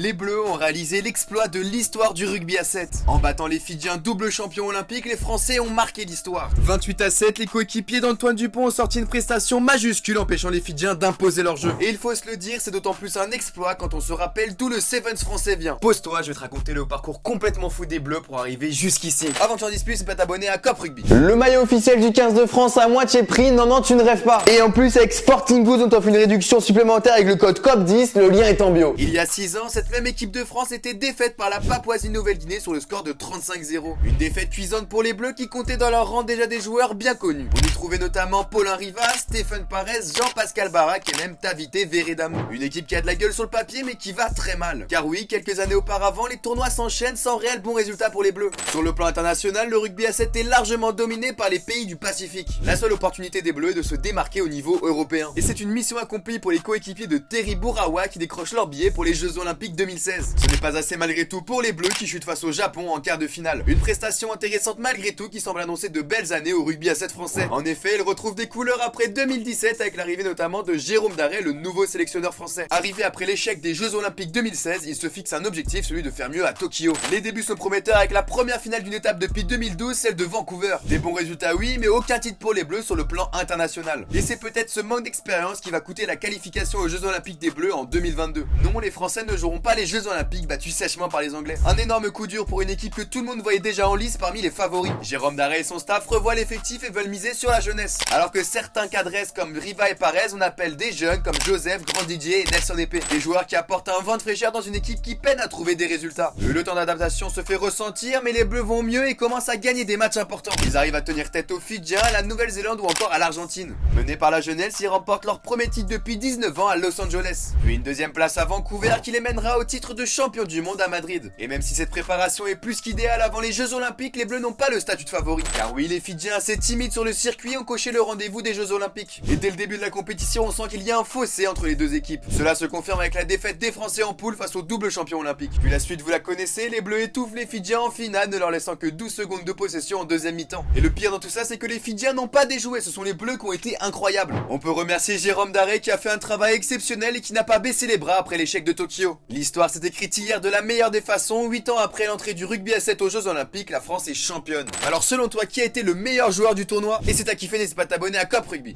Les Bleus ont réalisé l'exploit de l'histoire du rugby à 7. En battant les Fidjiens double champions olympiques, les Français ont marqué l'histoire. 28-7, les coéquipiers d'Antoine Dupont ont sorti une prestation majuscule empêchant les Fidjiens d'imposer leur jeu. Et il faut se le dire, c'est d'autant plus un exploit quand on se rappelle d'où le Sevens français vient. Pose-toi, je vais te raconter le parcours complètement fou des Bleus pour arriver jusqu'ici. Avant que tu en dises plus, n'hésite pas à t'abonner à Cop Rugby. Le maillot officiel du 15 de France à moitié prix, non tu ne rêves pas. Et en plus avec Sporting Goods on t'offre une réduction supplémentaire avec le code COP10, le lien est en bio. Il y a 6 ans, cette même équipe de France était défaite par la Papouasie-Nouvelle-Guinée sur le score de 35-0. Une défaite cuisante pour les Bleus qui comptaient dans leur rang déjà des joueurs bien connus. On y trouvait notamment Paulin Rivas, Stéphane Parez, Jean-Pascal Barak et même Tavité Vérédamou. Une équipe qui a de la gueule sur le papier mais qui va très mal. Car oui, quelques années auparavant, les tournois s'enchaînent sans réel bon résultat pour les Bleus. Sur le plan international, le rugby à 7 est largement dominé par les pays du Pacifique. La seule opportunité des Bleus est de se démarquer au niveau européen. Et c'est une mission accomplie pour les coéquipiers de Terry Bourawa qui décrochent leur billet pour les Jeux Olympiques 2016. Ce n'est pas assez malgré tout pour les Bleus qui chutent face au Japon en quart de finale. Une prestation intéressante malgré tout qui semble annoncer de belles années au rugby à 7 français. En effet, ils retrouvent des couleurs après 2017 avec l'arrivée notamment de Jérôme Daré, le nouveau sélectionneur français. Arrivé après l'échec des Jeux Olympiques 2016, il se fixe un objectif, celui de faire mieux à Tokyo. Les débuts sont prometteurs avec la première finale d'une étape depuis 2012, celle de Vancouver. Des bons résultats oui, mais aucun titre pour les Bleus sur le plan international. Et c'est peut-être ce manque d'expérience qui va coûter la qualification aux Jeux Olympiques des Bleus en 2022. Non, les Français ne joueront pas les Jeux Olympiques battus sèchement par les Anglais. Un énorme coup dur pour une équipe que tout le monde voyait déjà en lice parmi les favoris. Jérôme Daré et son staff revoient l'effectif et veulent miser sur la jeunesse. Alors que certains cadresses comme Riva et Parez, on appelle des jeunes comme Joseph, Grand Didier et Nelson Épée. Des joueurs qui apportent un vent de fraîcheur dans une équipe qui peine à trouver des résultats. Le temps d'adaptation se fait ressentir, mais les Bleus vont mieux et commencent à gagner des matchs importants. Ils arrivent à tenir tête aux Fidjiens, à la Nouvelle-Zélande ou encore à l'Argentine. Menés par la jeunesse, ils remportent leur premier titre depuis 19 ans à Los Angeles. Puis une deuxième place à Vancouver qui les mènera au titre de champion du monde à Madrid. Et même si cette préparation est plus qu'idéale avant les Jeux Olympiques, les Bleus n'ont pas le statut de favori. Car oui, les Fidjiens assez timides sur le circuit ont coché le rendez-vous des Jeux Olympiques. Et dès le début de la compétition, on sent qu'il y a un fossé entre les deux équipes. Cela se confirme avec la défaite des Français en poule face au double champion olympique. Puis la suite, vous la connaissez, les Bleus étouffent les Fidjiens en finale, ne leur laissant que 12 secondes de possession en deuxième mi-temps. Et le pire dans tout ça, c'est que les Fidjiens n'ont pas déjoué, ce sont les Bleus qui ont été incroyables. On peut remercier Jérôme Daré qui a fait un travail exceptionnel et qui n'a pas baissé les bras après l'échec de Tokyo. L'histoire s'est écrite hier de la meilleure des façons, 8 ans après l'entrée du rugby à 7 aux Jeux Olympiques, la France est championne. Alors selon toi, qui a été le meilleur joueur du tournoi? Et c'est à kiffer, n'hésite pas à t'abonner à Cop Rugby.